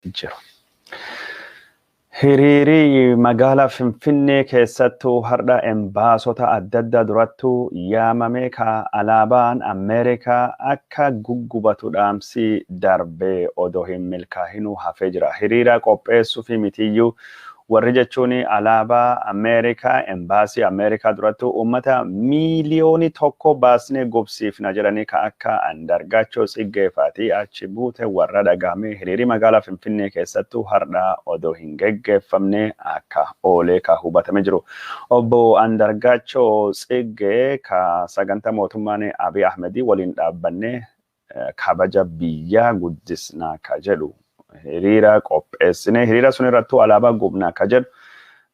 jiru. Hiriirii magaalaa Finfinnee keessattuu har'a embaasota adda addaa durattuu yaamamee alaabaan Ameerikaa akka guggubatu dhaamsi darbee odoo hin milkaa'inuu hafee jira. Hiriira qopheessuu fi mitiyyuu warri jechuun alaabaa Ameerikaa embaasii Ameerikaa durattuu uummata miiliyoonii tokko baasnee gubsiifna jedhanii akka Andargaachoo Tsiggeefaatii achi buute warra dhagahamee hiriirii magaalaa Finfinnee keessattuu har'a odoo hin geggeeffamne akka oolee hubatamee jiru. Obbo Andargaachoo Tsiggee sagantaa mootummaan Abiy Ahmedii waliin dhaabbannee kabaja biyyaa guddisnaa jedhu. Hiriira qopheessine hiriira sun irrattuu alaabaa gubnaa jedhu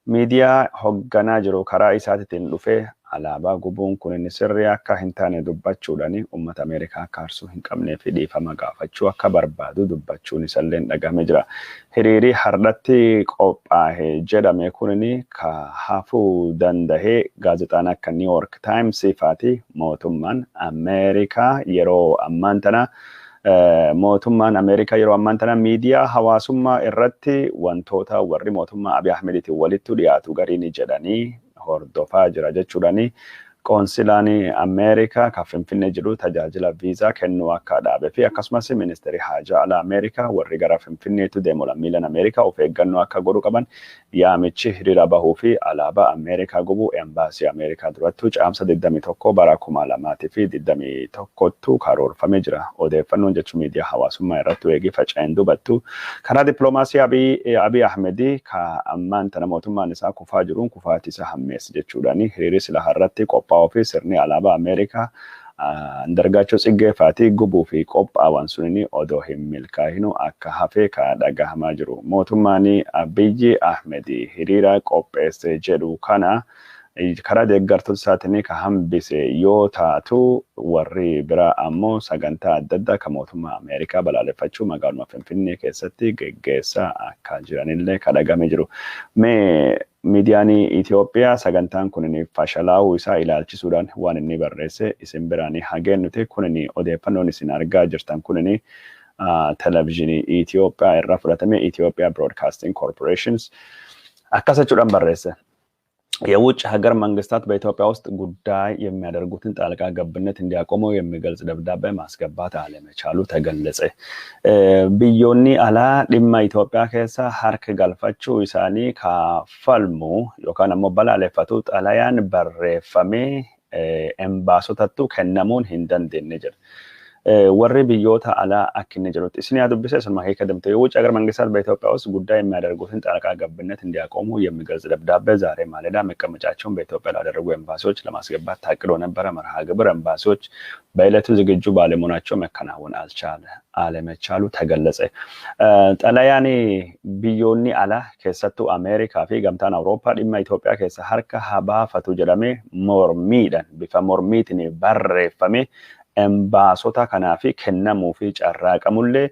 miidiyaa hoogganaa jiru karaa isaatiin dhufee alaabaa gubuun kun inni sirrii akka hin taane dubbachuudhaan uummata Ameerikaa akka arsuu hin qabnee fi dhiifama gaafachuu akka barbaadu dubbachuun isallee dhagahame jira. Hiriirii har'atti qophaa'e jedhame kunini hafuu dandahee gaazexaan akka New York Times faati mootummaan Ameerikaa yeroo ammaan tana mootummaan Ameerikaa yeroo ammaan tana miidiyaa hawaasummaa irratti wantoota warri mootummaa Abiy Ahmediitiin walitti dhiyaatu gariin jedhanii hordofaa jira jechuudhaani qoonsilaan Ameerikaa kan Finfinnee jiru tajaajila viizaa kennuu akka dhaabe fi akkasumas ministeerri haajaa alaa Ameerikaa warri gara Finfinneetti deemu lammiileen Ameerikaa of eeggannoo akka godhu qaban yaamichi hiriira bahuu fi alaabaa Ameerikaa gubuu embaasii Ameerikaa durattuu caamsa 21 bara 2021tti karoorfamee jira. Odeeffannoon jechuun miidiyaa hawaasummaa irratti weegii faca'een dubattu karaa dippiloomaasii Abiy Ahmedii ammaan tana mootummaan isaa kufaa jiruun kufaatii isaa hammeessa jechuudhaani hiriirri sila har'atti qophaa'e ofii sirni alaabaa Ameerikaa Andargaachoo Tsiggeefaatii gubuu fi qophaa'an sunini odoo hin milkaa'inuu akka hafee dhagahamaa jiru. Mootummaan Abiy Ahmedii hiriira qopheesse jedhu kana karaa deeggartoota isaatiin hambise yoo taatu warri biraa ammoo sagantaa adda addaa kan mootummaa Ameerikaa balaaleffachuu magaaluma Finfinnee keessatti geggeessaa akka jiranillee dhagahamee jiru. Miidiyaan Ethiopiyaa sagantaan kun fashalaa'uu isaa ilaalchisuudhaan waan inni barreesse isin biraan hageen nuti kun odeeffannoon isin argaa jirtan kun televizyinii Ethiopiyaa irraa fudhatame Ethiopia Broadcasting Corporations akkasachuudhaan barreesse. የውጭ ሀገር መንግስታት በኢትዮጵያ ውስጥ ጉዳይ የሚያደርጉትን ጣልቃ ገብነት እንዲያቆሙ የሚገልጽ ደብዳቤ ማስገባት አለመቻሉ ተገለጸ። ቢዮኒ አላ ዲማ ኢትዮጵያ ከሳ ሀርክ ጋልፋቹ ኢሳኒ ካፈልሙ ዮካን አሞ በላለፈቱ ጣላያን በረፈሜ ኤምባሶታቱ ከነሙን ሂንደንደነ ጀር warri biyyoota alaa akkinni jirutti isin yaa dubbise sun ማሄ ከደምተ የውጭ ሀገር መንግስታት በኢትዮጵያ ውስጥ ጉዳይ የሚያደርጉትን ጣልቃ ገብነት እንዲያቆሙ የሚገልጽ ደብዳቤ ዛሬ ማለዳ መቀመጫቸውን በኢትዮጵያ ላደረጉ ኤምባሲዎች ለማስገባት ታቅዶ ነበረ። መርሃ ግብር ኤምባሲዎች በዕለቱ ዝግጁ ባለመሆናቸው መከናወን አለመቻሉ ተገለጸ። ጠላያኔ ቢዮኒ አላ ከሰቱ አሜሪካ ፊ ገምታን አውሮፓ ዲማ ኢትዮጵያ ከሰ ሀርካ ሀባፈቱ ጀለሜ ሞርሚደን ቢፈ ሞርሚትን በረፈሜ embaasota kanaafi kennamuu fi carraaqamullee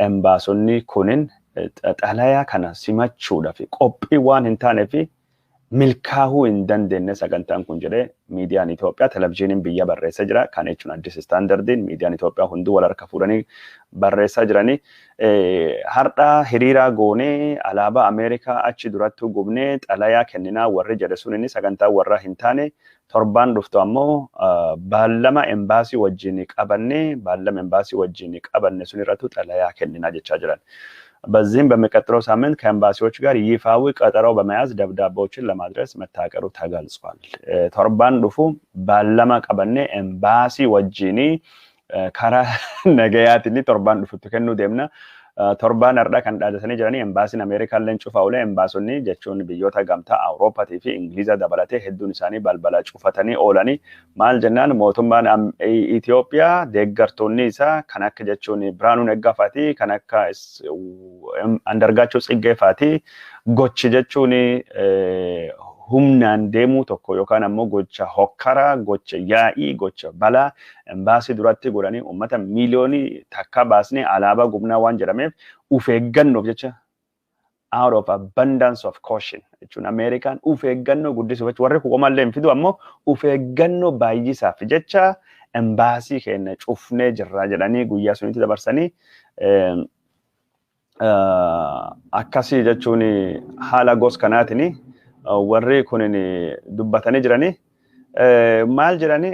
embaasonni kunin xalayaa kana simachuudhaaf qophii waan hin taaneef milkaa'uu hin dandeenye sagantaan kun jedhee miidiyaan Itoophiyaa televizyiniin biyya barreessaa jira. Kan jechuun addis istaandardiin miidiyaan Itoophiyaa hunduu wal harka fuudhanii barreessaa jiranii har'a hiriira goonee alaabaa Ameerikaa achi duratti gubnee xalayaa kenninaa warri jedhe sun sagantaa warra hin taane torban dhuftu ammoo baallama embaasii wajjin qabanne sun irratti xalayaa kenninaa jechaa jiran. በዚህም በሚቀጥለው ሳምንት ከኤምባሲዎች ጋር ይፋዊ ቀጠሮ በመያዝ ደብዳቤዎችን ለማድረስ መታቀሩ ተገልጿል። ቶርባን ዱፉ ባለማ ቀበኔ ኤምባሲ ወጂኒ ካራ ነገያትኒ ቶርባን ዱፉት ከኑ ደምና torban arda kan dhaadhatanii jiranii embaasiin Ameerikaa illee cufaa oolee embaasonni jechuun biyyoota gamtaa Awurooppaatii fi Ingiliiza dabalatee hedduun isaanii balbala cufatanii oolanii maal jennaan mootummaan Itoophiyaa deeggartoonni isaa kan akka jechuun Biraanuu Neggaafaati kan akka Andargaachoo Tsiggeefaatii gochi jechuun humnaan deemuu tokko yookaan ammoo gocha hokkaraa gocha yaa'ii gocha balaa embaasii duratti godhanii uummata miiliyoonii takka baasnee alaabaa gubnaa waan jedhameef uf eeggannoof jecha out of abundance of caution jechuun Ameerikaan uf eeggannoo guddisuuf warri hukumallee hin fidu ammoo uf eeggannoo baay'isaaf jecha embaasii keenya cufnee jirra jedhanii guyyaa sunitti dabarsanii akkasii jechuun haala gos kanaatini warri kunin dubbatanii jirani maal jedhani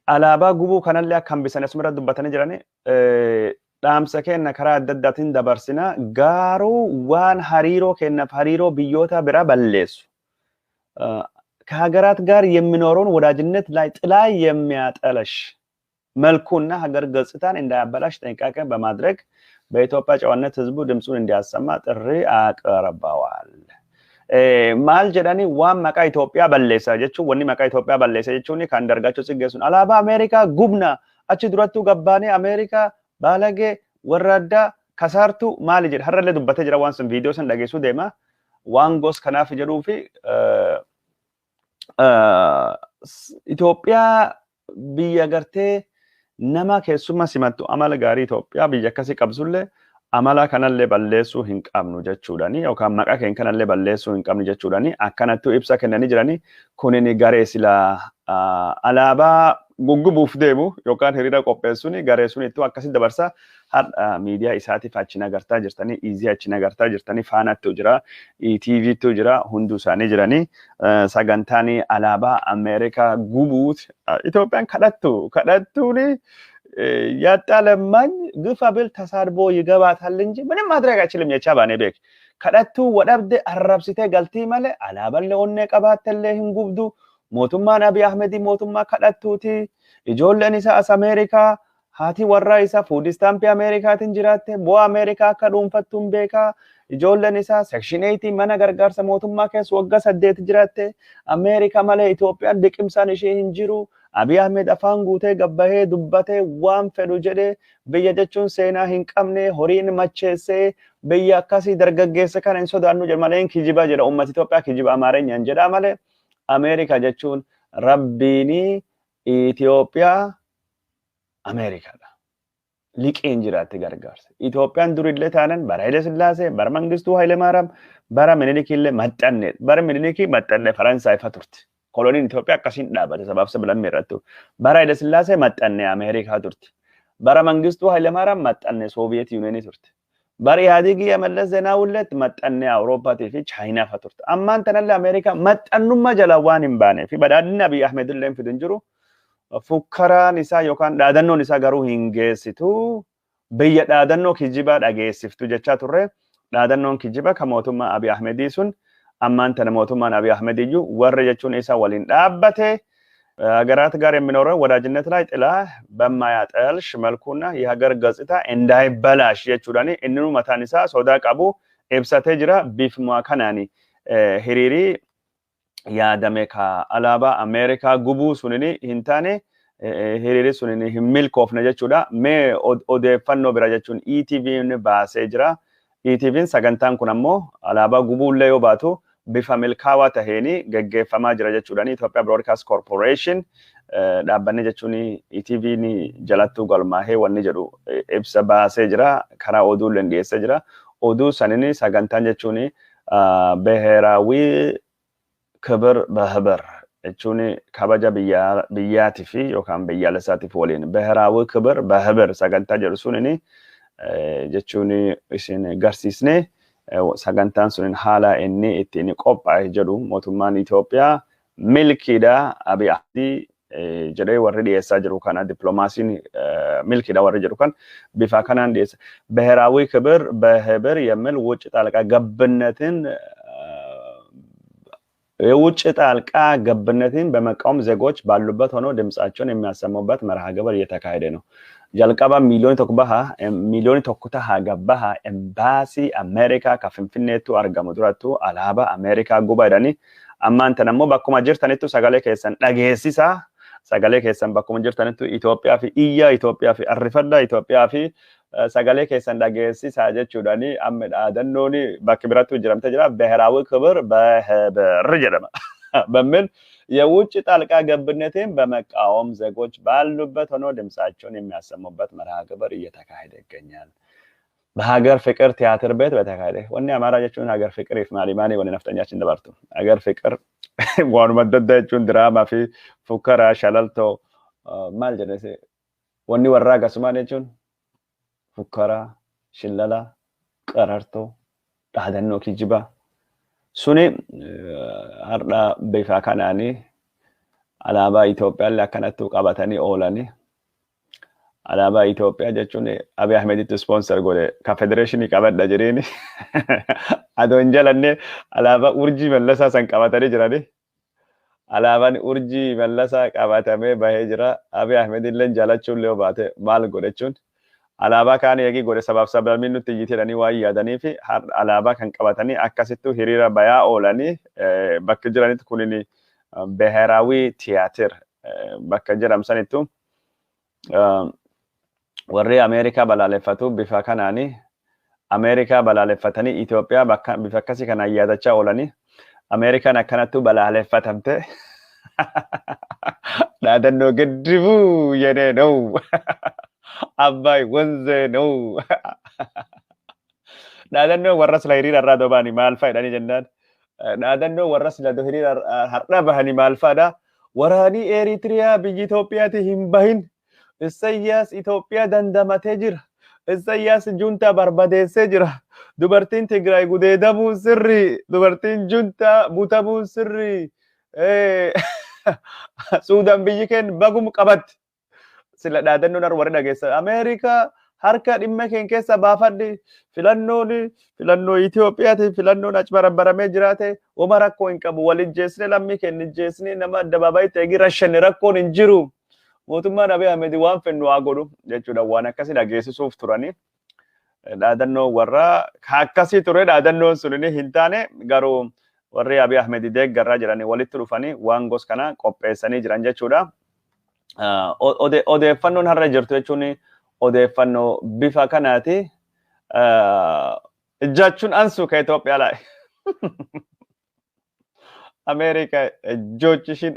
alaabaa gubuu kanallee akka hambisan asuma dubbatanii jirani dhaamsa kenna karaa adda addaatiin dabarsina garuu waan hariiroo kennaaf hariiroo biyyoota biraa balleessu ከሀገራት ጋር የሚኖረውን ወዳጅነት ላይ ጥላ የሚያጠለሽ መልኩና ሀገር ገጽታን እንዳያበላሽ ጥንቃቄ በማድረግ በኢትዮጵያ ጨዋነት ህዝቡ ድምጹን እንዲያሰማ ጥሪ አቀርበዋል። ማል ጀዳኒ ዋን መቃ ኢትዮጵያ በለሰ ጀቹ ወኒ መቃ ኢትዮጵያ በለሰ ጀቹኒ ካንደርጋቸው ጽጌሱን አላባ አሜሪካ ጉብና አቺ ድረቱ ገባኔ አሜሪካ ባለጌ ወራዳ ከሳርቱ ማል ጀድ ሀረለ ዱበተ ጀራ ዋንስን ቪዲዮስን ለጌሱ ደማ ዋንጎስ ከናፍ ጀዱፊ ኢትዮጵያ biyya gartee nama keessuma simattu amala gaarii Itoophiyaa biyya akkasii qabsullee amala kanallee balleessuu hin qabnu jechuudhani yookaan maqaa keenya kanallee balleessuu hin qabnu jechuudhani akkanattuu ibsa kennanii jirani kunin garee sila alaabaa Gubuuf deemu yookaan hiriira qopheessuun garee sun itti akkasii dabarsa har'a miidiyaa isaatiif achi nagartaa jirtanii iizii achi nagartaa jirtanii faanattu jira ETVtu jira hunduu isaanii jiranii sagantaan alaabaa Ameerikaa Gubuuf Itoophiyaan kadhattuuni ያጣለማኝ ግፋ ብል ተሳድቦ ይገባታል እንጂ ምንም ማድረግ አይችልም የቻባኔ ቤክ ከዳቱ ወዳብደ አራብሲተ ገልቲ ማለ አላበል ለኦኔ ቀባተለ ህንጉብዱ ሞቱማ ነቢ አህመዲ ሞቱማ ከዳቱቲ ኢጆለን ኢሳስ አሜሪካ ሃቲ ወራ ኢሳ ፉድ ስታምፕ አሜሪካትን ጅራተ ቦ አሜሪካ ከዱንፈቱም ቤካ ኢጆለን ኢሳ ሴክሽን 80 መነ ገርጋርሰ ሞቱማ ከስ ወጋ ሰደት ጅራተ አሜሪካ ማለ ኢትዮጵያን ድቅምሳን እሺ እንጅሩ Abiy Ahmed afaan guutee gabbahee dubbatee waan fedhu jedhee biyya jechuun seenaa hin qabne horiin macheessee biyya akkasii dargaggeessa kana hin sodaannu jedha malee kijiba jedha uummata Itoophiyaa kijiba Amaareenyaan jedha malee Ameerika jechuun rabbiini Itoophiyaa Ameerikaadha. Liqeen jiraatti gargaarsa. Itoophiyaan durillee taanan bara Haile Sillaasee bara Mangistuu Haile Maariyaam bara Minilikillee maxxanne bara Minilikii maxxanne Faransaay fa turte. koloniin Itoophiyaa akkasiin dhaabate sabaaf sablammii irratti bara Haile Sillaasee maxxanne Ameerikaa turte bara Mangistuu Haile Maariyaam maxxanne Sooviyet Yuuniyeenii turte bara Ihaadiigii Mallas Zeenaawulleetti maxxanne Awurooppaatii fi Chaayinaa fa turte ammaan tanallee Ameerikaa maxxannummaa jala waan hin baanee fi badhaadhinni Abiy Ahmed illee fidu hin jiru fukkaraan isaa yookaan dhaadannoon isaa garuu hin geessitu biyya dhaadannoo kijibaa dhageessiftu jechaa turre dhaadannoon kijibaa kan mootummaa Abiy Ahmedii sun ammaan tana mootummaan Abiy Ahmed iyyuu warra jechuun isa waliin dhaabbate ሀገራት ጋር የሚኖረው ወዳጅነት ላይ ጥላ በማያጠልሽ መልኩና የሀገር ገጽታ እንዳይበላሽ jechuudhani innuu mataan isaa sodaa qabu ibsatee jira biifuma kanaani hiriiri yaadame ka alaabaa Ameerikaa gubuu sunini hin taane hiriiri sunini hin milkoofne jechuudha mee odeeffannoo bira jechuun ETV'n baasee jira ETV'n sagantaan kun ammoo alaabaa gubuullee yoo baatu bifa milkaawaa taheeni gaggeeffamaa jira jechuudhani Ethiopia Broadcast Corporation dhaabbanni jechuun ETV'n jalattuu galmaahee wanni jedhu ibsa baasee jira karaa oduu dhiyeessee jira oduu sanini sagantaan jechuun ብሔራዊ ክብር በህብር jechuun kabaja biyyaatii fi yookaan biyyaalessaatiif waliin ብሔራዊ ክብር በህብር sagantaa jedhu sunini jechuun isin garsiisne sagantaan sunin haala inni ittiin qophaa'e jedhu mootummaan Itoophiyaa milkiidha Abiy Ahmed jedhee warri dhiyeessaa jiru kana dippiloomaasiin milkiidha warri jedhu kan bifa kanaan dhiyeessa ብሔራዊ ክብር በህብር የሚል ውጭ ጣልቃ ገብነትን የውጭ ጣልቃ ገብነትን በመቃወም ዜጎች ባሉበት ሆኖ ድምጻቸውን የሚያሰሙበት መርሃ ግብር እየተካሄደ ነው jalqaba miiliyooni tokko taha gabbaha embaasii Ameerikaa ka Finfinneetti argamu durattu alaabaa Ameerikaa gubaadhani ammaan tan ammoo bakkuma jirtanittu sagalee keessan dhageessisa sagalee keessan bakkuma jirtanittu Itoophiyaa fi iyya Itoophiyaa fi arrifadda Itoophiyaa fi sagalee keessan dhageessisa jechuudhani amma dhaadannooni bakki biratti jiramte jira ብሔራዊ ክብር በህብር jedhama በሚል የውጭ ጣልቃ ገብነትን በመቃወም ዜጎች ባሉበት ሆኖ ድምጻቸውን የሚያሰሙበት መርሃ ግብር እየተካሄደ ይገኛል በሀገር ፍቅር ቲያትር ቤት በተካሄደ ወኔ አማራ ጀቹን ሀገር ፍቅር ይፍማሊ ማኔ ወኔ ነፍጠኛችን ደባርቱ ሀገር ፍቅር ዋን መደደቹን ድራማ ፊ ፉከራ ሸለልቶ ማል ጀነሴ ወኔ ወራ ገስማኔቹን ፉከራ ሽለላ qarartoo dhaadannoo kijibaa suni har'a bifa kanaanii alaabaa Itoophiyaallee akkanattuu qabatanii oolanii alaabaa Itoophiyaa jechuun Abiy Ahmeditti sponsor godhe ka federeeshinii qabadha jedheeni adoon jalannee alaabaa urjii mallasaa san qabatanii jiranii alaabaan urjii mallasaa qabatamee bahee jira Abiy Ahmedillee jaalachuun lee baate maal godhachuun alaabaa kaan eegi godhe sabaaf sablamii nutti iyyitedhanii waa yaadanii fi alaabaa kan qabatanii akkasittuu hiriira bayaa oolanii bakka jiranitti kunini ብሔራዊ ቲያትር bakka jedhamsanittu warri Ameerikaa balaaleffatu bifa kanaanii Ameerikaa balaaleffatanii Itoophiyaa bakka bifa akkasii kanaan yaadachaa oolanii Ameerikaan akkanattuu balaaleffatamte dhaadannoo gaddibuu jedhee ነው አባይ ወንዜ ነው dhaadannoo warra sila hiriira irraa dobaanii maal faayidanii jennaan dhaadannoo warra sila hiriira har'a bahanii maal faadha waraanii Eritiriyaa biyyi Itoophiyaatti hin bahin Isayyaas Itoophiyaa dandamatee jira Isayyaas juntaa barbadeessee jira dubartiin Tigraay gudeedamuu sirri dubartiin juntaa butamuu sirri Suudaan biyyi keen bagum qabatti sila dhaadannoon warra dhageessa Ameerikaa harka dhimma keen keessa baafadhi filannoo Itoophiyaati filannoon achi barambaramee jiraate oma rakkoo hin qabu waliin jeesne lammii keen jeesne nama addabaabaayii ta'ee rashanne rakkoon hin jiru mootummaan Abiy Ahmed waan fennu haa godhu jechuudha waan akkasii dhageessisuuf turanii dhaadannoo warra akkasii ture dhaadannoon sunini hin taane garuu warri Abiy Ahmed deeggarraa jiranii walitti dhufanii waan gos kana qopheessanii jiran jechuudha odeeffannoon har'a jirtu jechuun odeeffannoo bifa kanaati jechuun ansu ka Itoophiyaa laay Ameerika ejjochishin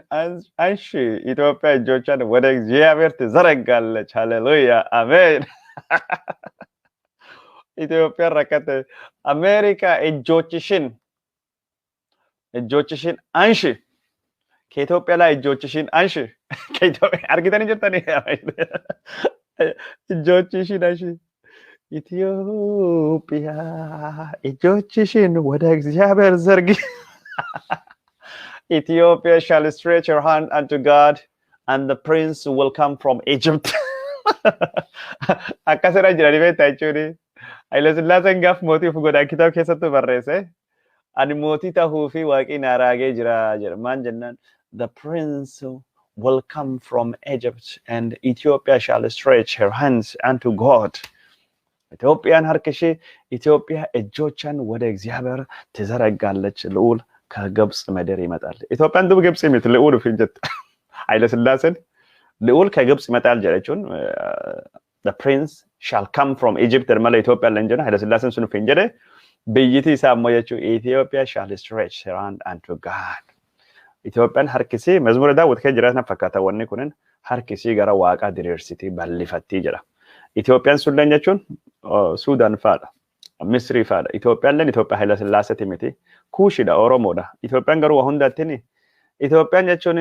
anshi Itoophiyaa ejjochan ወደ እግዚአብሔር ትዘረጋለች ሃሌሉያ አሜን ኢትዮጵያ ረከተ አሜሪካ ejjochishin አንሺ ከኢትዮጵያ ላይ ejjochishin አንሺ ከኢትዮጵያ አርግተን ጀርተን ejjochishin አንሺ ኢትዮጵያ ejjochishin ወደ እግዚአብሔር ዘርጊ Ethiopia shall stretch her hand unto God and the prince will come from Egypt. Akkasira jirani beektaa jechuuni. Haile Sillaaseen gaaf mootii of godhan kitaaba keessattuu barreesse. Ani mootii tahuu fi waaqni na raagee jira jedha. Maan jennaan the prince will come from Egypt and Ethiopia shall stretch her hands unto God. Itoophiyaan harka ishee Itoophiyaa ejjochaan ወደ እግዚአብሔር ትዘረጋለች ልዑል ከግብጽ ምድር ይመጣል ኢትዮጵያን ደብ ግብጽ ይመጣል ልዑል ፍንጀት ኃይለ ሥላሴን ልዑል ከግብጽ ይመጣል ጀለቹን the prince shall come from Egypt ደርመለ ኢትዮጵያ ለንጀና ኃይለ ሥላሴን ሱን ፍንጀደ በይቲ ሳሞየቹ Ethiopia shall stretch her hand unto God ኢትዮጵያን harkisi መዝሙረ ዳዊት ከጅራትና ፈካታ ወኔ ኩነን harkisi ጋራ ዋቃ ድሪርሲቲ ባልፈቲ ጀራ ኢትዮጵያን ሱን ለንጀቹን ሱዳን ፋዳ ምስሪ ፋዳ ኢትዮጵያን ለን ኢትዮጵያ ኃይለ ሥላሴ ትምቲ ኩሽዳ ኦሮሞዳ ኢትዮጵያን ገሩ ወሁንዳትኒ ኢትዮጵያን jechuun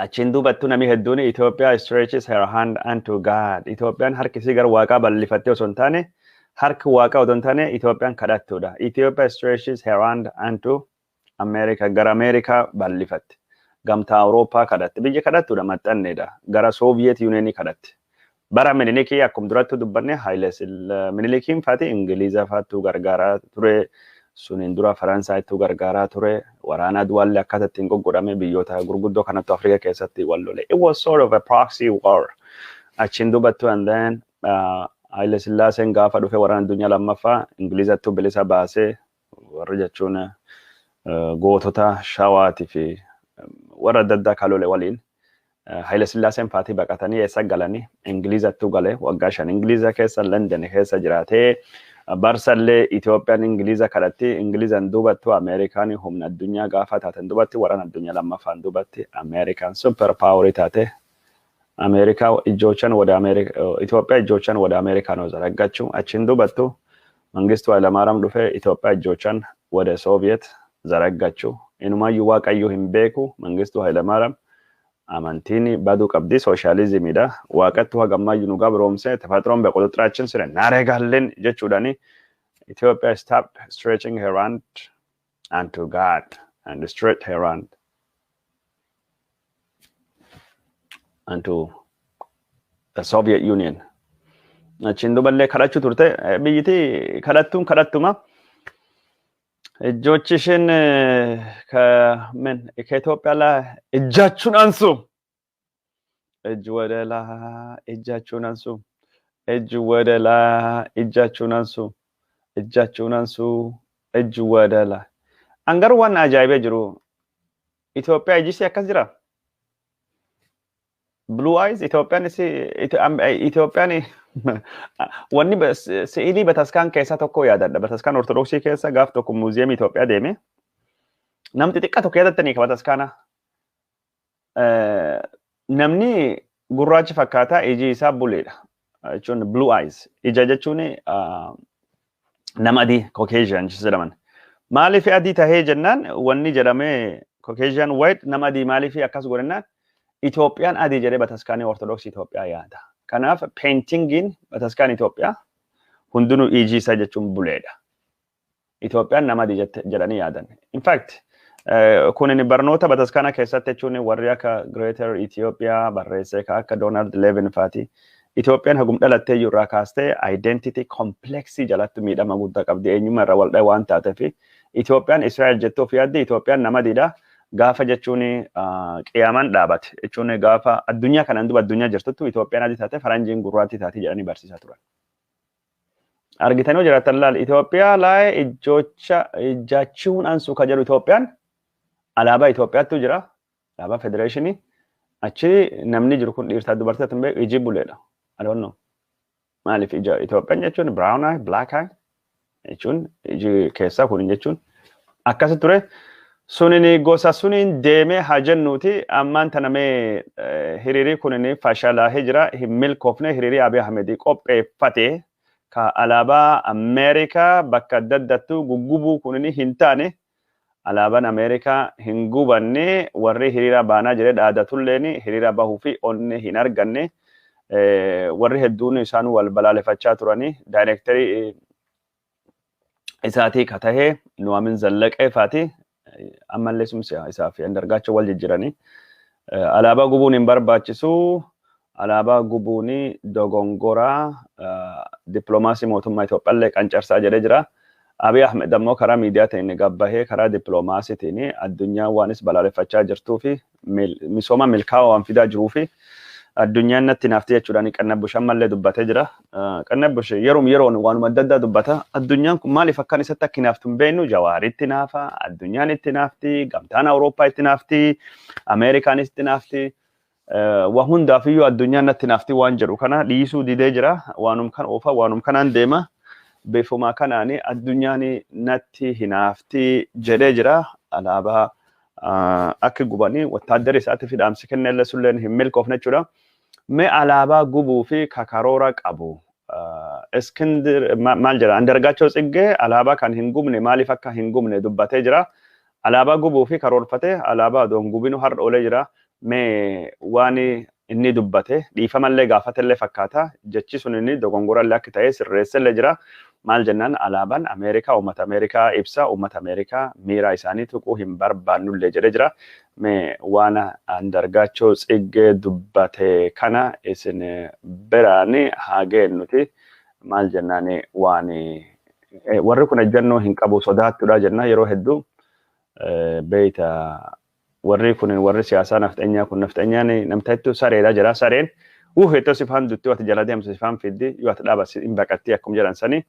achiin duubattu nami hedduun Ethiopia stretches her hand unto God ኢትዮጵያን harkisi gar waaqa ballifattee osoo hin taane harki waaqa osoo hin taane ኢትዮጵያን kadhattuudha Ethiopia stretches her hand unto America gar America ballifatte gamtaa Awurooppaa kadhatte biyya kadhattuudha maxxanneedha gara Soviet Union kadhatte bara Minilikii akkum durattu dubbanne Minilikiin faati Ingiliza faatu gargaaraa ture sunin dura Faransaaytu gargaaraa ture waraana duwalli akkatatti hin goggodhame biyyoota gurguddoo kanattu Afrika keessatti wallole it was sort of a proxy war achiin dubattu and then Haile Sillaaseen gaafa dhufe waraana addunyaa lammaffaa Ingilizattu bilisa baasee warri jechuun gootota Shawaatii fi warra adda addaa kalole waliin Haile Sillaaseen faatii baqatanii eessa galanii Ingilizattu gale waggaa 5 Ingiliza keessa London keessa jiraatee barsallee Itoophiyaan Ingiliza kadhatti Ingilizan dubattu Ameerikaan humna addunyaa gaafa taatan dubatti waraana addunyaa lammaffaan dubatti Ameerikaan super power taate Ameerikaa ijjoochan wada Ameerika Itoophiyaa ijjoochan wada Ameerikaan zaraggachu achiin dubattu Mangistu Hayilamaariyaam dhufe Itoophiyaa ijjoochan wada Soviet zaraggachu inumayyuu waaqayyo hin beeku Mangistu Hayilamaariyaam አማንቲኒ ባዱ ቀብዲ ሶሻሊዝም ዋቀቱ ሀገማዩ ኑጋ ብሮምሰ ተፈጥሮን በቁጥጥራችን ስለ ናረጋለን ጀቹዳኒ Ethiopia stopped stretching her hand unto God and stretched her hand unto the Soviet Union. Achiin duballee kadhachuu turte biyyittii kadhattuun kadhattuma. Ejjochi ishiin ከኢትዮጵያ ላይ እጃችሁን አንሱ እጅ ወደ ላይ እጃችሁን አንሱ እጅ ወደ ላይ እጃችሁን አንሱ እጃችሁን አንሱ እጅ ወደ ላይ አንገር ዋና አጃይቤ ጅሩ ኢትዮጵያ እጅ ሲያከስ ጅራ blue eyes Ethiopian wanni se'ili bataskan keessa tokko yaadadha bataskan ortodoksii keessa gaaf tokko muuziyeem Itoophiyaa deeme namni xiqqaa tokko yaadattanii bataskana namni gurraachi fakkaata iji isaa buleedha jechuun blue eyes ija jechuun nama adii Caucasian jedhaman maaliif adii tahee jennaan wanni jedhamee Caucasian white nama adii maaliif akkas godhannaan Ethiopian adii jedhee bataskaanii ortodoksii Itoophiyaa yaada. Kanaaf paintingin bataskaan Itoophiyaa hundinuu iji isaa jechuun buleedha. Itoophiyaan nama adii jedhanii yaadan. In fact, kunin barnoota bataskaana keessatti jechuun warri akka Greater Ethiopia barreessee akka Donald Levin faati. Itoophiyaan hagum dhalattee irraa kaastee identity complexii jalatti miidhama guddaa qabdi. Eenyummaa irra waldhaa waan taateef Itoophiyaan Israa'el jettuuf yaaddi Itoophiyaan nama adiidha. Gaafa jechuun qiyaamaan dhaabate jechuun gaafa addunyaa kanaan duba addunyaa jirtutti Itoophiyaan adii taate faranjiin gurraattii taate jedhanii barsiisaa turan. Argitanii jiraatan laal Itoophiyaa laayee ijaachuun ansu ka jedhu Itoophiyaan alaabaa Itoophiyaattu jira alaabaa federeeshinii achi namni jiru kun dhiirtaa dubartii tan beeku iji buleedha. I don't know. Maaliif ija Itoophiyaan jechuun brown eye black eye jechuun iji keessaa kun jechuun akkasi ture. Sunini gosa sunin deeme hajannuti ammaan tanamee hiriirii kunini fashalaa hijira milkoofne hiriirii Abiy Ahmedii qopheeffate ka alaabaa Ameerikaa bakka daddattu guggubuu kunini hin taane alaabaan Ameerikaa hin gubanne warri hiriira baanaa jedhe dhaadatulleeni hiriira bahuu fi onne hin arganne warri hedduun isaan wal balaaleffachaa turani daayirektarii isaatii ka tahee Nuwaamin Zallaqee faati ammallee sumsi isaa fi andargaachoo wal jijjiiranii alaabaa gubuun hin barbaachisu alaabaa gubuuni dogongoraa dippiloomaasii mootummaa Itoophiyaallee qancarsaa jedhee jira. Abiy Ahmed ammoo karaa miidiyaa ta'in gabbahee karaa dippiloomaasiitiin addunyaa waanis balaaleffachaa jirtuu fi misooma milkaa'aa waan fidaa jiruu fi addunyaan natti naafti jechuudhaan qannabbush ammallee dubbatee jira. Qannabbush yeroon waanuma adda addaa dubbata. Addunyaan kun maaliif akkan isatti akka naaftu hin beeknu Jawaaritti naafa, addunyaan itti naafti, gamtaan Awurooppaa itti naafti, Ameerikaanis itti naafti. Waa hundaafiyyuu addunyaan natti naafti waan jedhu kana dhiisuu didee jira. Waanum kan oofa, waanum kanaan deema. Beefumaa kanaani addunyaan natti hinaafti jedhee jira. Alaabaa akka gubanii wattaaddara isaatti fidhaamsi kennellee sulleen hin milkoofne jechuudha. Mee alaabaa gubuu fi kakaroora qabu. Iskindir maal jedha andargaachoo xiggee alaabaa kan hin gubne maaliif akka hin gubne dubbatee jira. Alaabaa gubuu fi karoorfatee alaabaa doon gubinu har'a oolee jira. Mee waan inni dubbate dhiifamallee gaafatellee fakkaata. Jechi sun inni dogongorallee akka ta'e sirreessellee jira. Maal jennaan alaabaan Ameerikaa uummata Ameerikaa ibsa uummata Ameerikaa miira isaanii tuquu hin barbaannullee jedhee jira. Mee waan andargaachoo xiggee dubbate kana isin biraan haa geennuti maal jennaan waan warri kun ejjennoo hin qabu sodaattudha jenna yeroo hedduu beeyta warri kun warri siyaasaa nafxeenyaa kun nafxeenyaan namtaytu sareedha jira sareen heettoo sifaan dutti wati jala deemsa sifaan fiddi yoo ati dhaabas hin baqatti akkuma jedhan sanii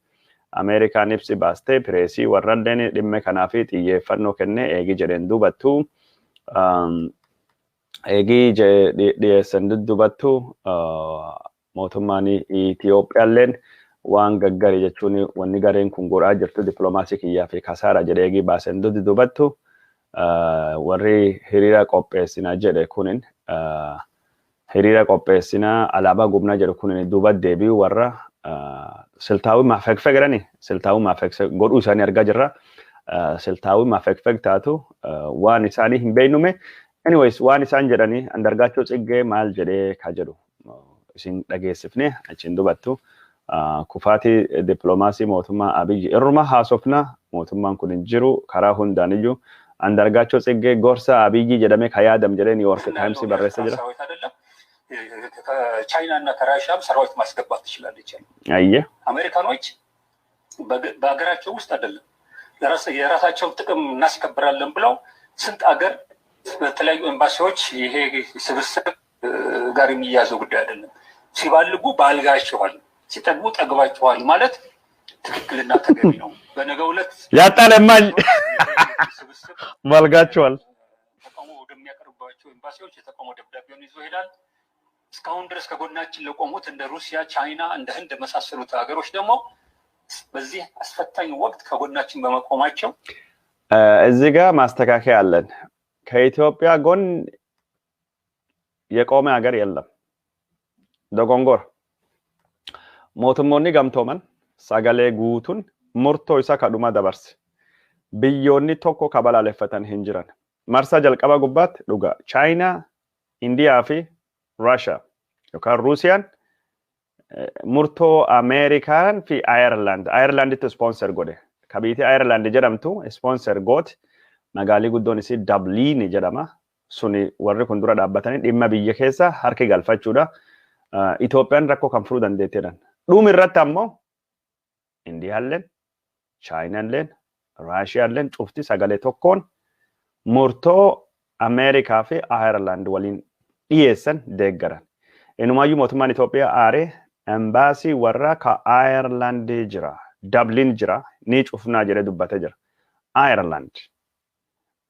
Ameerikaan ibsi baastee pireesii warralleen dhimma kanaafi xiyyeeffannoo kennee eegi jedheen duubattu eegi dhiyeessan duubattu mootummaan Itiyoophiyaalleen waan gaggari jechuun wanni gareen kun godhaa jirtu dippiloomaasii kiyyaa fi kasaara jedhee eegi baasen duubattu warri hiriira qopheessinaa jedhe kunin hiriira qopheessinaa alaabaa gubnaa jedhe kunin duuba deebi'u warra siltaawii maafeekfee jedhani siltaawii maafeekfee godhuu isaanii argaa jirra. Siltaawii maafeekfee taatu waan isaanii hin beeknume. Anyways waan isaan jedhanii andargaachoo xiggee maal jedhee ka jedhu isin dhageessifne achiin dubattu كفاتي دبلوماسي موتما أبيجي إرما هاسوفنا موتما كون جيرو كراهون دانيجو أندرغاتشو سيجي غورسا أبيجي جدامي خيا دم جرين يورك تايمسي برسا جرا ቻይና እና ከራሻም ሰራዊት ማስገባት ትችላለች አየ አሜሪካኖች በአገራቸው ውስጥ አይደለም የራሳቸውን ጥቅም እናስከብራለን ብለው ስንት አገር በተለያዩ ኤምባሲዎች ይሄ ስብስብ ጋር የሚያዘው ጉዳይ አይደለም ሲባልጉ ባልጋቸዋል ሲጠግቡ ጠግባቸዋል ማለት ትክክልና ተገቢ ነው በነገው ዕለት ያጣለማኝ ባልጋቸዋል ተቃውሞ ወደሚያቀርባቸው ኤምባሲዎች የተቃውሞ ደብዳቤውን ይዞ ይሄዳል እስካሁን ድረስ ከጎናችን ለቆሙት እንደ ሩሲያ ቻይና እንደ ህንድ መሳሰሉት ሀገሮች ደግሞ በዚህ አስፈታኝ ወቅት ከጎናችን በመቆማቸው እዚህ ጋር ማስተካከያ አለን ከኢትዮጵያ ጎን የቆመ ሀገር የለም ደጎንጎር ሞቱሞኒ ገምቶመን ሳጋሌ ጉቱን ሙርቶ ኢሳ ከዱማ ደበርስ ቢዮኒ ቶኮ ከበላለፈተን ሂንጅራን መርሳ ጀልቀባ ጉባት ዱጋ ቻይና ኢንዲያ ፊ Russia yookaan Ruusiyaan murtoo Ameerikaan fi Ayerlaanditti sponsor godhe. Kabiitii Ayerlaand jedhamtu sponsor goot magaalii guddoon isii Dubliin jedhama. Suni warri kun dura dhaabbatanii dhimma biyya keessa harki galfachuudha. Itoophiyaan rakkoo kan furuu dandeetteedhaan. Dhuumi irratti ammoo Indiyaalleen, Chaayinaalleen, Raashiyaalleen cufti sagalee tokkoon murtoo Ameerikaa fi Ayerlaand waliin dhiyeessan deeggaran. Inumaayyuu mootummaan Itoophiyaa aaree embaasii warra ka Ayerlaand jira. Dubliin jira. Ni cufnaa jedhee dubbatee jira. Ayerlaand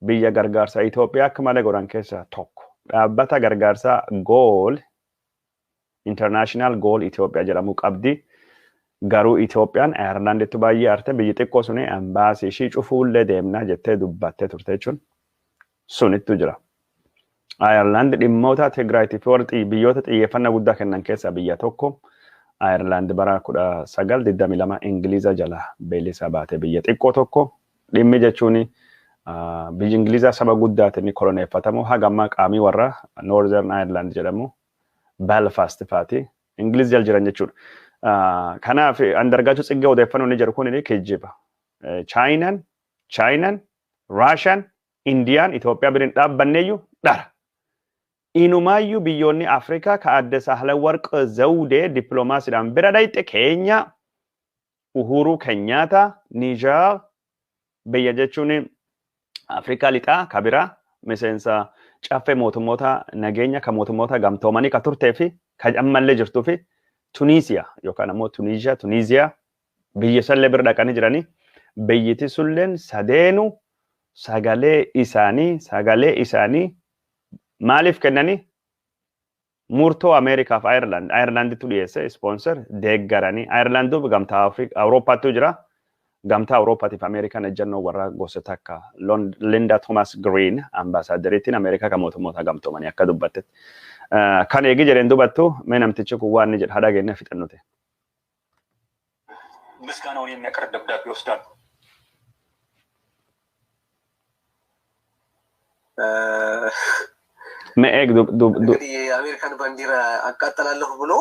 biyya gargaarsa Itoophiyaa akka malee godhan keessaa tokko. Dhaabbata gargaarsaa Gool International Goal Itoophiyaa jedhamu qabdi. Garuu Itoophiyaan Ayerlaanditti baay'ee aarte biyyi xiqqoo suni embaasii ishii cufuullee deemnaa jettee dubbattee turte jechuun sunittu jira. Ayerlaand dhimmoota Tigraayitii fi warri biyyoota xiyyeeffannaa guddaa kennan keessaa biyya tokko. Ayerlaand bara 1922 Ingiliza jala beelisa baate biyya xiqqoo tokko. Dhimmi jechuun biyyi Ingiliza saba guddaatiin koloneeffatamu haga ammaa qaamii warra Northern Ireland jedhamu Belfast faati Ingiliz jala jiran jechuudha. Kanaaf andargaachuu xiqqee odeeffannoo ni jiru kun ni kijjiba. Chaayinaan, Raashiyaan, Indiyaan Itoophiyaa biriin dhaabbanneeyyuu dhara. Inumaayyuu biyyoonni Afrikaa ka adda Sahlawarq Zawudee dipiloomaasiidhaan bira dhayxe Keenya, Uhuru Kenyaata, Niger biyya jechuun Afrikaa lixaa ka biraa miseensa caffee mootummoota nageenya ka mootummoota gamtoomanii ka turtee fi ka ammallee jirtuu fi Tunisia yookaan ammoo Tunisia biyya sallee bira dhaqanii jiranii biyyiti sulleen sadeenu sagalee isaanii maaliif kennanii murtoo Ameerikaa fi Ayerlaanditti dhiyeesse sponsor deeggaranii Ayerlaanduuf gamtaa Awurooppaattu jira gamtaa Awurooppaatiif Ameerikaan ejjennoo warra gosoota akka Linda Thomas Green ambaasaadderiittiin Ameerikaa kan mootummoota gamtoomanii akka dubbattetti. Kan eegi jedheen dubattu mee namtichi kun waan ni jedha haadha keenya fixannute. ምስጋናውን የሚያቀርብ ደብዳቤ ይወስዳል። መኤግ የአሜሪካን ባንዲራ አቃጥላለሁ ብሎ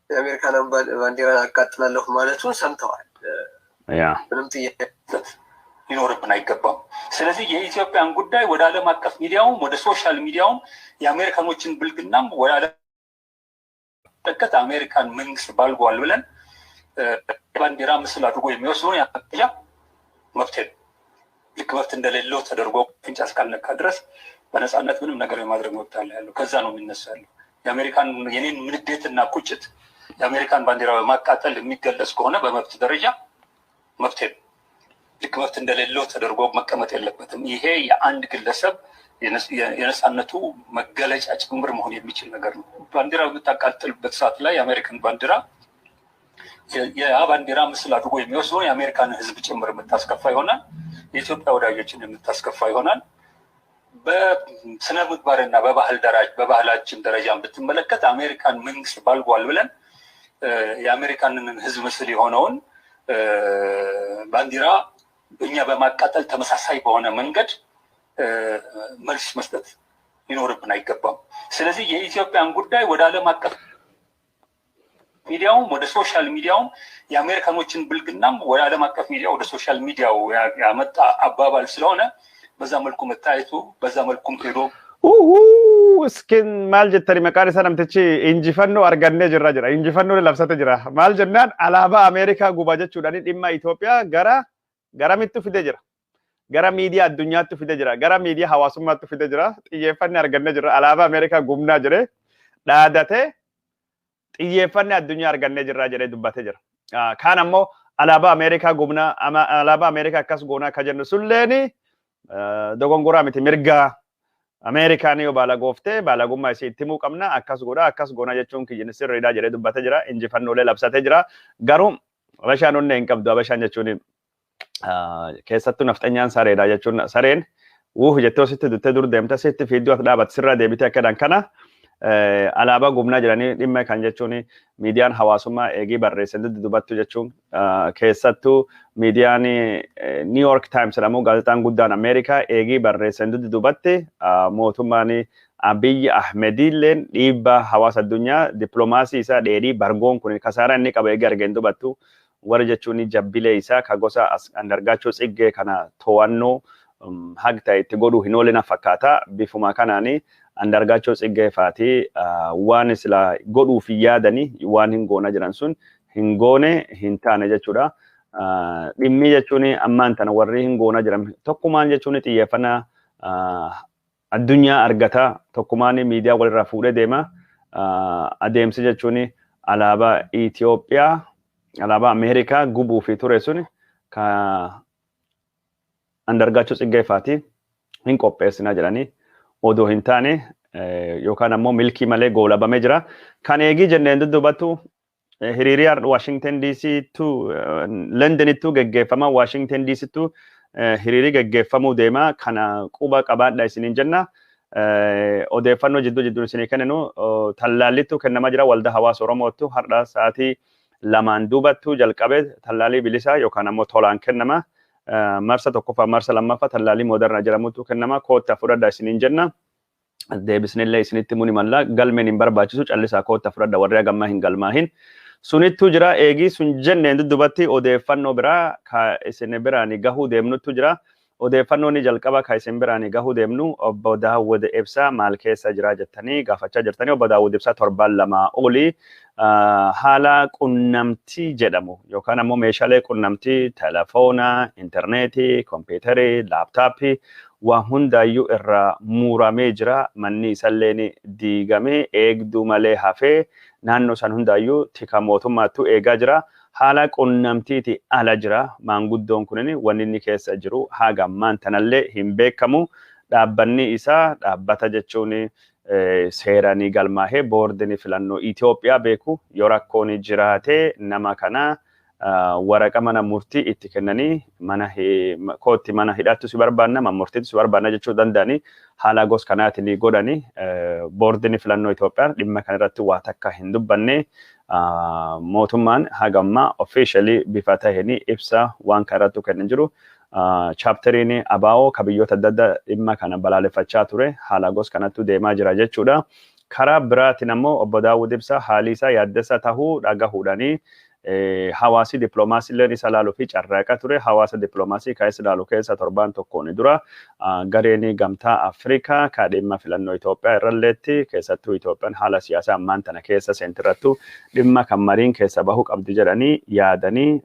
የአሜሪካን ባንዲራ አቃጥላለሁ ማለቱን ሰምተዋል። ምንም ጥያቄ ሊኖርብን አይገባም። ስለዚህ የኢትዮጵያን ጉዳይ ወደ ዓለም አቀፍ ሚዲያውም ወደ ሶሻል ሚዲያውም የአሜሪካኖችን ብልግናም ወደ ዓለም ተከተ አሜሪካን መንግስት ባልጓል ብለን ባንዲራ ምስል አድርጎ የሚወስዱን ያቀያ መብት ልክ መብት እንደሌለው ተደርጎ ፍንጭ እስካልነካ ድረስ በነፃነት ምንም ነገር የማድረግ መብት አለ ያለው ከዛ ነው የሚነሳው። የአሜሪካን የኔን ምንዴትና ቁጭት የአሜሪካን ባንዲራ በማቃጠል የሚገለጽ ከሆነ በመብት ደረጃ መብት ልክ መብት እንደሌለው ተደርጎ መቀመጥ የለበትም። ይሄ የአንድ ግለሰብ የነፃነቱ መገለጫ ጭምር መሆን የሚችል ነገር ነው። ባንዲራ በምታቃጥልበት ሰዓት ላይ የአሜሪካን ባንዲራ ባንዲራ ምስል አድርጎ የሚወስደው የአሜሪካን ህዝብ ጭምር የምታስከፋ ይሆናል። የኢትዮጵያ ወዳጆችን የምታስከፋ ይሆናል። በስነ ምግባርና በባህላችን ደረጃ ብትመለከት አሜሪካን መንግስት ባልጓል ብለን የአሜሪካንን ህዝብ ምስል የሆነውን ባንዲራ እኛ በማቃጠል ተመሳሳይ በሆነ መንገድ መልስ መስጠት ሊኖርብን አይገባም። ስለዚህ የኢትዮጵያን ጉዳይ ወደ ዓለም አቀፍ ሚዲያውም ወደ ሶሻል ሚዲያውም የአሜሪካኖችን ብልግናም ወደ ዓለም አቀፍ ሚዲያ ወደ ሶሻል ሚዲያው ያመጣ አባባል ስለሆነ በዛ መልኩ መታየቱ በዛ መልኩም ሄዶ እስኪን ማል ጀተሪ መቃሪ ሰነምተቺ እንጂፈኖ አርገነ ጅራ እንጂፈኖ ለብሰተ ጅራ ማል ጀናን አላባ አሜሪካ ጉባ ጀቹዳኒ ዲማ ኢትዮጵያ ገራሚቱ ፊደ ጅራ ገራ ሚዲያ አዱኛቱ ፊደ ጅራ ገራ ሚዲያ ሐዋሱማቱ ፊደ ጅራ ጥየፈን አርገነ ጅራ አላባ አሜሪካ ጉምና ጅሬ ዳዳቴ ጥየፈን አዱኛ አርገነ ጅራ ጅሬ ዱባቴ ጅራ ካናሞ አላባ አሜሪካ ጉምና አላባ አሜሪካ አካስ ጎና ከጀነ ሱሌኒ dogongoraa miti mirga Ameerikaanii baala gooftee baala gummaa isii itti himuu qabna akkas godha jechuun kiyyin sirriidha jedhee dubbatee jira injifannoolee labsatee jira garuu Habashaan onnee hin qabdu Habashaan jechuun keessattuu nafxanyaan sareedha jechuun sareen jettoo sitti duttee dur deemta sitti fiidduu as dhaabatte sirraa deebitee akkadan kana alaabaa gumnaa jedhanii dhimma kan jechuun miidiyaan hawaasummaa eegii barreessan dubattu jechuun keessattuu miidiyaan New York Times jedhamu gaazexaan guddaan Ameerikaa eegii barreessan dubatte mootummaan Abiy Ahmedilleen dhiibbaa hawaasa addunyaa dippiloomaasii isaa dheedhii bargoon kun kasaaraa inni qaba eegii argeen dubattu warra jechuun jabbilee isaa ka gosa andargaachoo xiggee kana to'annoo hagta itti godhuu hin oolle na fakkaata bifuma kanaanii andargaachoo xiggee faati waan isla godhuu fi yaadanii waan hin goona jiran sun hin goone hin taane jechuudha. Dhimmi jechuun ammaan tana warri hin goona jiran tokkumaan jechuun xiyyeeffannaa addunyaa argata tokkumaan miidiyaa walirraa fuudhee deema adeemsi jechuun alaabaa Ethiopiyaa alaabaa Ameerikaa Gubuuf ture sun ka andargaachoo xiggee faati hin qopheessina jedhanii odoo hin taane yookaan ammoo milkii malee goolabamee jira. Kan eegii jenneen dubbatu hiriiriyaan Washington DC tu London tu geggeeffama Washington DC tu hiriirii geggeeffamuu deema kana quba qabaadha isiniin jenna. Odeeffannoo jidduu isinii kenninu tallaallitu kennama jira waldaa hawaasa Oromootu har'a sa'aatii 2 duubattu jalqabee tallaalii bilisaa yookaan ammoo tolaan kennama. Marsa tokkoffaa marsa lammaffaa tallaalii mooderna jedhamutu kennama kootta fudhadha isiniin jenna. Deebisnillee isinitti muni malla galmeen hin barbaachisu callisaa kootta fudhadha warri hagammaa hin galmaahin. Sunittu jira eegii sun jenneen duddubatti odeeffannoo biraa ka isin biraanii gahuu deemnutu jira. Odeeffannoon jalqaba ka isin biraanii gahuu deemnu obbo Daawud Ibsaa maal keessa jira jettanii gaafachaa jirtanii obbo Daawud Ibsaa 7 olii haala qunnamtii jedhamu yookaan ammoo meeshaalee qunnamtii telefoonaa, intarneetii, kompiitarii, laaptaappii waa hundaayyuu irraa muuramee jira manni isalleen diigamee eegduu malee hafee naannoo san hundaayyuu tika mootummaattu eegaa jira. Haala qunnamtiiti ala jira maanguddoon kunin wanni inni keessa jiru haga ammaan tanallee hin beekamu dhaabbanni isaa dhaabbata jechuun seeranii galmaahee boordini filannoo Itoophiyaa beeku yoo rakkoon jiraatee nama kana waraqa mana murtii itti kennanii kootti mana hidhattu si barbaanna mana murtiitti si barbaanna jechuu danda'anii haala gos kanaatiin godhanii boordini filannoo Itoophiyaa dhimma kanarratti waa takka hin dubbanne mootummaan hagamma officially bifa taheni ibsa waan kanarratti kennan jiru chapteriin abaa'oo kabiyyoota adda addaa dhimma kana balaaleffachaa ture haala gos kanattu deemaa jira jechuudha. Karaa biraatiin ammoo obbo Daawud Ibsaa haalli isaa yaaddessaa tahuu dhagahuudhaanii hawaasi dippiloomaasii illee isa laaluu fi carraaqa ture hawaasa dippiloomaasii kaayes laaluu keessa torban tokkoon dura gareen gamtaa Afrikaa kaadhimma filannoo Itoophiyaa irralleetti keessattuu Itoophiyaan haala siyaasaa ammaan tana keessa seentirrattu dhimma kan mariin keessa bahuu qabdi jedhanii yaadanii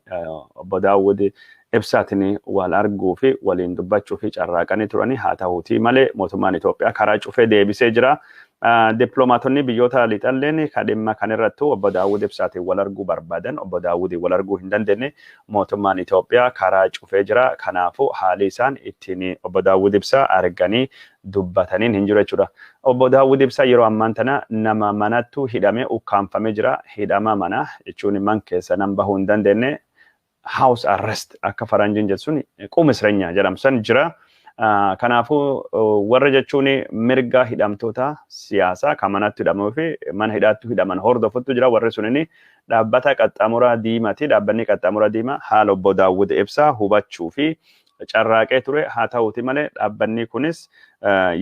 obbo Daawud Ibsaatiin wal arguu fi waliin dubbachuu fi carraaqanii turanii haa ta'uutii malee mootummaan Itoophiyaa karaa cufee deebisee jira. Dippiloomaatonni biyyoota lixalleen kadhimma kanarrattu obbo Daawud Ibsaatiin wal arguu barbaadan obbo Daawud wal arguu hin dandeenye mootummaan Itoophiyaa karaa cufee jira. Kanaafuu haalli isaan ittiin obbo Daawud Ibsaa arganii dubbataniin hin jiru jechuudha. Obbo Daawud Ibsaa yeroo ammaan tana nama manattu hidhamee ukkaanfamee jira. Hidhama mana jechuun man keessa nan bahuu hin dandeenye house arrest akka faranjiin jettuun quma jireenyaa jedhamsan jira. Kanaafuu warra jechuun mirga hidhamtoota siyaasaa kan manatti hidhamuu fi mana hidhaatti hidhaman hordofutu jira. Warri sunini dhaabbata qaxxaamuraa diimaati. Dhaabbanni qaxxaamuraa diimaa haala obbo Daawud Ibsaa hubachuu fi carraaqee ture haa ta'uuti malee dhaabbanni kunis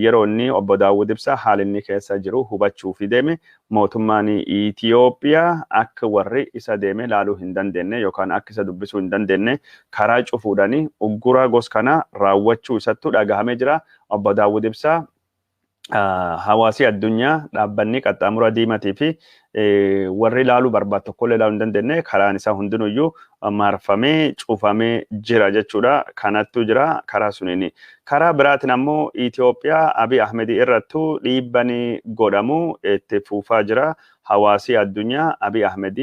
yeroo inni obbo Daawud Ibsaa haala inni keessa jiru hubachuu fi deeme mootummaan Itoophiyaa akka warri isa deeme laaluu hin dandeenye yookaan akka isa dubbisuu hin dandeenye karaa cufuudhaanii uggura gosa kana raawwachuu isattu dhagahamee jira. Obbo Daawud Ibsaa hawaasi addunyaa dhaabbanni qaxxaamura diimatii fi warri laaluu barbaadu tokkollee laaluu hin dandeenye karaan isaa hundinuyyuu marfamee cufamee jira jechuudha. Kanattu jira karaa suniini. Karaa biraatiin ammoo Itoophiyaa Abiy Ahmed irrattu dhiibbanii godhamu itti fufaa jira. Hawaasi addunyaa Abiy Ahmed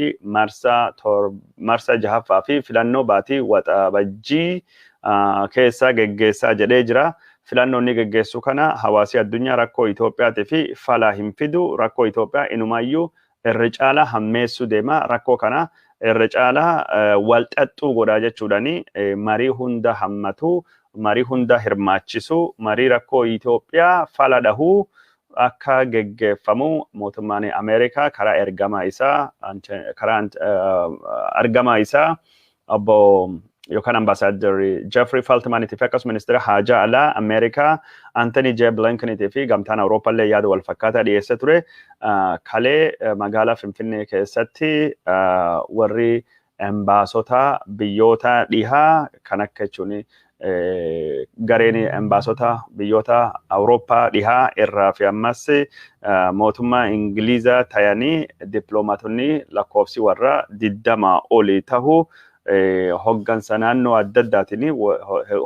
marsa jahaffaa fi filannoo baatii waxabajjii keessa geggeessaa jedhee jira. Filannoo inni geggeessu kana hawaasi addunyaa rakkoo Itoophiyaati fi fala hin fidu. Rakkoo Itoophiyaa inumayyuu irra caalaa hammeessuu deema. Rakkoo kana irra caalaa walxaxxuu godhaa jechuudhaani marii hunda hammatu, marii hunda hirmaachisu, marii rakkoo Itoophiyaa fala dhahuu akka geggeeffamu mootummaan Ameerikaa karaa ergamaa isaa obbo yookaan ambaasaaddarri Jeffrey Feltman fi akkasumas ministeera haajaa alaa Ameerikaa Anthony J. Blinken fi gamtaan Awurooppaallee yaada wal fakkaataa dhiyeessee ture. Kalee magaalaa Finfinnee keessatti warri embaasota biyyoota dhihaa kan akka jechuun gareen embaasota biyyoota Awurooppaa dhihaa irraa fi ammas mootummaa Ingilizaa ta'anii dippiloomaatonni lakkoofsi warra 20 olii tahuu hoggansa naannoo adda addaatiin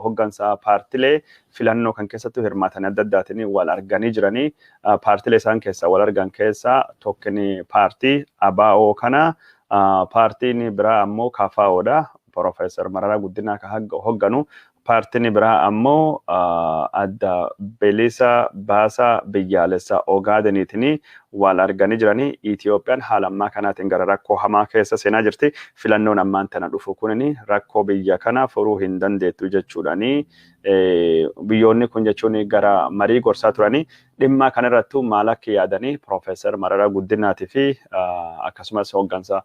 hoggansa paartilee filannoo kan keessatti hirmaatan adda addaatiin wal arganii jiranii paartilee isaan keessaa wal argan keessaa tokkini paartii ABO kana paartiin biraa ammoo KFO'dha. Profeesar Mararaa Guddinaa kan hogganu paartiin biraa ammoo adda bilisa baasaa biyyaalessa Ogaadeniitiin wal arganii jiranii. Itoophiyaan haala ammaa kanaatiin gara rakkoo hamaa keessa seenaa jirti. Filannoon ammaan tana dhufu kunini rakkoo biyya kana furuu hin dandeettu jechuudhaani. Biyyoonni kun jechuun gara marii gorsaa turanii dhimma kanarrattu maal akka yaadanii Profeesar Mararaa Guddinaatii fi akkasumas hoggansa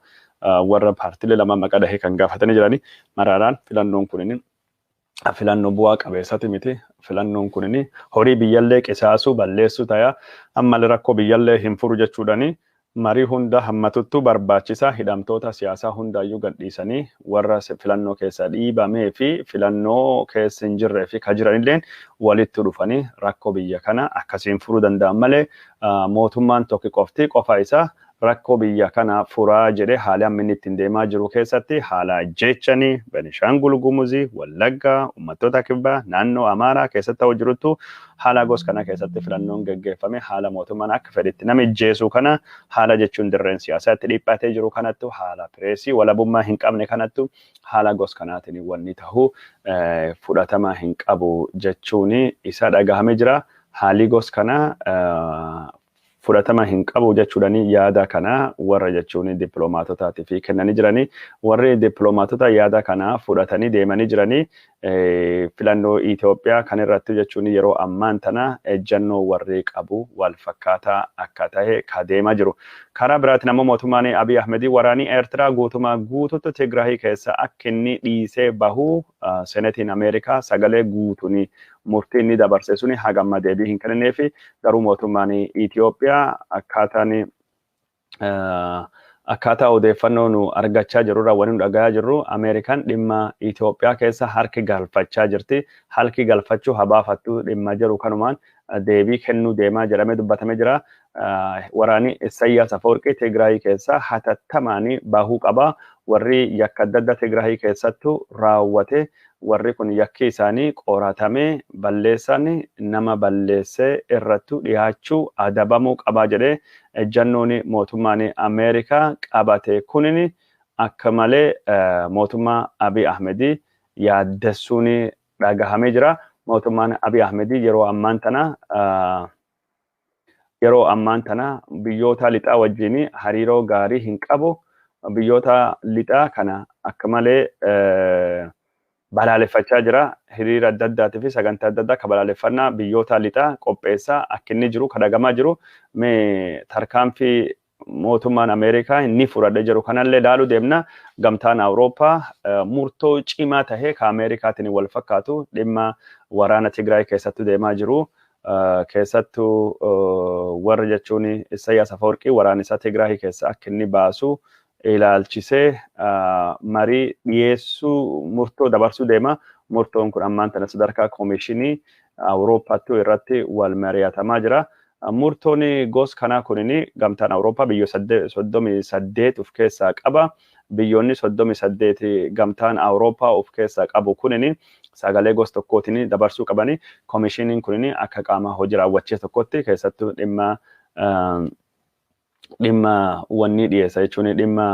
warra paartilee lama maqaa dhahee kan gaafatanii jiranii. Mararaan filannoon kunini filannoo bu'aa qabeessati miti. Filannoon kunini horii biyyallee qisaasuu balleessuu ta'a. Amma rakkoo biyyallee hin furu jechuudhaani marii hunda hammatuttu barbaachisaa hidhamtoota siyaasaa hundaayyuu gadhiisanii warra filannoo keessa dhiibamee fi filannoo keessa hin jirree fi kan jiranilleen walitti dhufanii rakkoo biyya kana akkasiin furuu danda'an malee mootummaan tokko qofti qofa isaa rakkoo biyya kana furaa jedhee haala amma inni ittiin deemaa jiru keessatti haala jechanii Benishaangul Gumuzii, Wallaggaa, uummattoota kibbaa naannoo Amaaraa keessatti ta'u jiruttu haala gosa kana keessatti filannoon geggeeffame haala mootummaan akka fedhetti nama ijjeesuu kana haala jechuun dirreen siyaasaa itti dhiphatee jiru kanattu haala pireesii walabummaa hin qabne kanattu haala gosa kanaatiin wanni ta'u fudhatama hin qabu jechuun isa dhagahamee jira. Haalli gosa kana fudhatama hin qabu jechuudhaani yaada kana warra jechuun dippiloomaatotaati fi kennanii jiranii. Warri dippiloomaatota yaada kana fudhatanii deemanii jiranii filannoo Itoophiyaa kan irratti jechuun yeroo ammaan tana ejjannoo warri qabu wal fakkaataa akka ta'e ka deemaa jiru. Karaa biraatiin ammoo mootummaan Abiy Ahmed waraanii Eertiraa guutumaa guututti Tigraahii keessa akka inni dhiisee bahu senetiin Ameerikaa sagalee guutuuni murtii inni dabarse suni hagamma deebii hin kennineefi garuu mootummaan Itoophiyaa akkaataa odeeffannoo nu argachaa jirurraa waan nu dhagayaa jirru Ameerikaan dhimma Itoophiyaa keessa harki galfachaa jirti. Harki galfachuu habaafattuu dhimma jiru kanumaan deebii kennuu deemaa jedhamee dubbatamee jira. Waraanii Isaayyaas Afeworqii Tigraahii keessa hatattamaan bahuu qaba. Warri yakka adda addaa Tigraahii keessattu raawwate warri kun yakki isaanii qoratamee balleessan nama balleessee irrattu dhiyaachuu adabamuu qaba jedhee ejjannoon mootummaan Ameerikaa qabate kunini akka malee mootummaa Abiy Ahmed yaaddessuun dhagahamee jira. Mootummaan Abiy Ahmed yeroo ammaan tana biyyoota lixaa wajjin hariiroo gaarii hin qabu. Biyyoota lixaa kana akka malee balaaleffachaa jira. Hiriira adda addaatii fi sagantaa adda addaa ka balaaleffannaa biyyoota lixaa qopheessaa akka inni jiru kadhagamaa jiru. Mee tarkaanfii mootummaan Ameerikaa inni fudhadhee jiru kanallee ilaaluu deemna gamtaan Awurooppaa murtoo cimaa tahee ka Ameerikaatiin wal fakkaatu dhimma waraana Tigraay keessattuu deemaa jiru. Keessattuu warra jechuun Isaayyaas Afeworqii waraana isaa Tigraay keessa akka inni baasu ilaalchisee marii dhiyeessuu murtoo dabarsuu deema. Murtoon kun ammaan tana sadarkaa koomishinii Awurooppaatti irratti wal mari'atamaa jira. Murtoon gos kanaa kunini gamtaan Awurooppaa biyyoota 38 of keessaa qaba. Biyyoonni 38 gamtaan Awurooppaa of keessaa qabu kunini sagalee gos tokkootiin dabarsuu qabani. Koomishiniin kunini akka qaama hojii raawwachee tokkotti keessattuu dhimma wanni dhiyeessa jechuun dhimma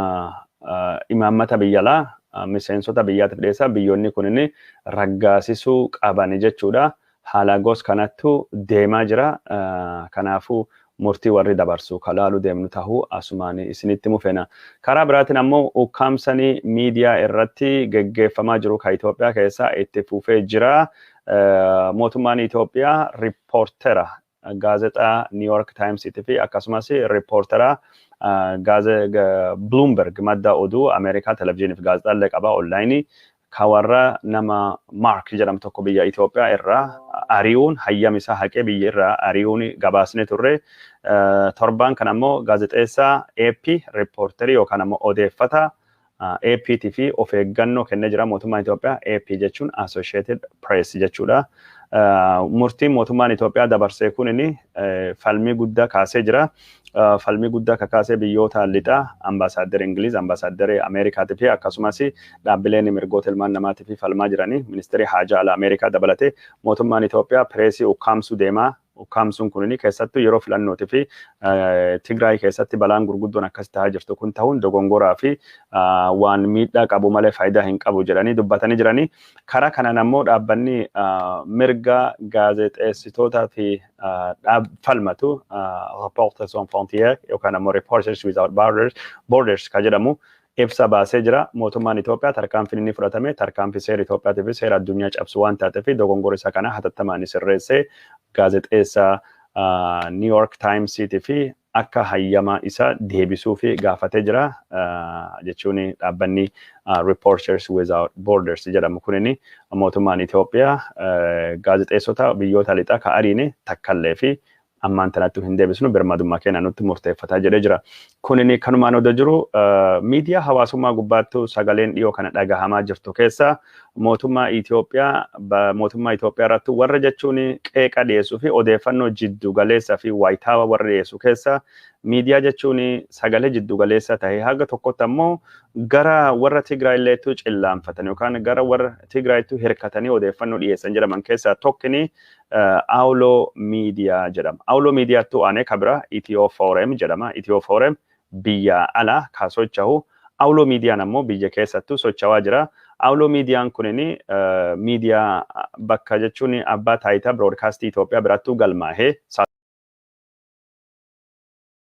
imaammata biyyalaa miseensota biyyaatiif dhiyeessa biyyoonni kunini raggaasisuu qabani jechuudha. Haala gos kanattu deemaa jira. Kanaafuu murtii warri dabarsu kalaalu deemnu tahuu asumaanii isinitti mufeena. Karaa biraatiin ammoo ukkaamsanii miidiyaa irratti geggeeffamaa jiru ka Itoophiyaa keessaa itti fufee jira. Mootummaan Itoophiyaa riippoortera gaazexaa New York Times fi akkasumas riippoortera Bloomberg madda oduu Ameerikaa televezyiiniif gaazexaallee qaba onlaayinii. Kawarra nama Mark jedhamu tokko biyya Itoophiyaa irraa ari'uun hayyam isaa haqee biyya irraa ari'uun gabaasne turre. Torban kan ammoo gaazexeessaa AP riippoorterii yookaan ammoo odeeffata APT fi of eeggannoo kennee jira mootummaan Itoophiyaa. AP jechuun Associated Press jechuudha. Murtiin mootummaan Itoophiyaa dabarsee kunini falmii guddaa kaasee jira. Falmii guddaa kakaasee biyyoota lixaa ambaasaadder Ingiliz, ambaasaadder Ameerikaatii fi akkasumas dhaabbileen mirgoota ilmaan namaatii fi falmaa jiranii ministeerri haajaa alaa Ameerikaa dabalatee mootummaan Itoophiyaa pireesii ukkaamsuu deemaa. Ukkaamsuun kunini keessattuu yeroo filannootii fi Tigraay keessatti balaan gurguddoon akkas ta'aa jirtu kun ta'uun dogongoraa fi waan miidhaa qabu malee faayidaa hin qabu jedhanii dubbatanii jiranii. Karaa kanaan ammoo dhaabbanni mirga gaazexeessitootaa fi falmatu Reporters Sans Frontières yookaan ammoo Reporters Without Borders ka jedhamu ibsa baasee jira. Mootummaan Itoophiyaa tarkaanfiin inni fudhatame tarkaanfii seera Itoophiyaatii fi seera addunyaa cabsu waan taateef dogongora isaa kana hatattamaan sirreessee gaazexeessaa New York Times fi akka hayyama isa deebisuu fi gaafatee jira jechuun dhaabbanni Reporters Without Borders jedhamu kunini mootummaan Itoophiyaa gaazexeessota biyyoota lixaa ka ariine takkallee fi ammaan tanatti hin deebisnu birmadummaa keenya nutti murteeffataa jedhee jira. Kunini kanumaan odoo jiru miidiyaa hawaasummaa gubbaattu sagaleen dhiyoo kana dhagahamaa jirtu keessa mootummaa Itoophiyaa irratti warra jechuun qeeqa dhiyeessuu fi odeeffannoo jiddu galeessa fi waayitaawaa warra dhiyeessu keessa miidiyaa jechuun sagalee jiddu galeessa ta'ee haga tokkotti ammoo gara warra Tigraayilleetu cillaanfatan yookaan gara warra Tigraayittu hirkatanii odeeffannoo dhiyeessan jedhaman keessaa tokkini Awloo miidiyaa jedhama. Awloo miidiyaattu aanee kabira Ethiopian jedhama. Ethiopian biyya alaa ka socho'u. Awloo miidiyaan ammoo biyya keessattuu socho'aa jira. Awloo miidiyaan kunini miidiyaa bakka jechuun abbaa taayitaa biroodkaastii Itoophiyaa birattuu galmaahee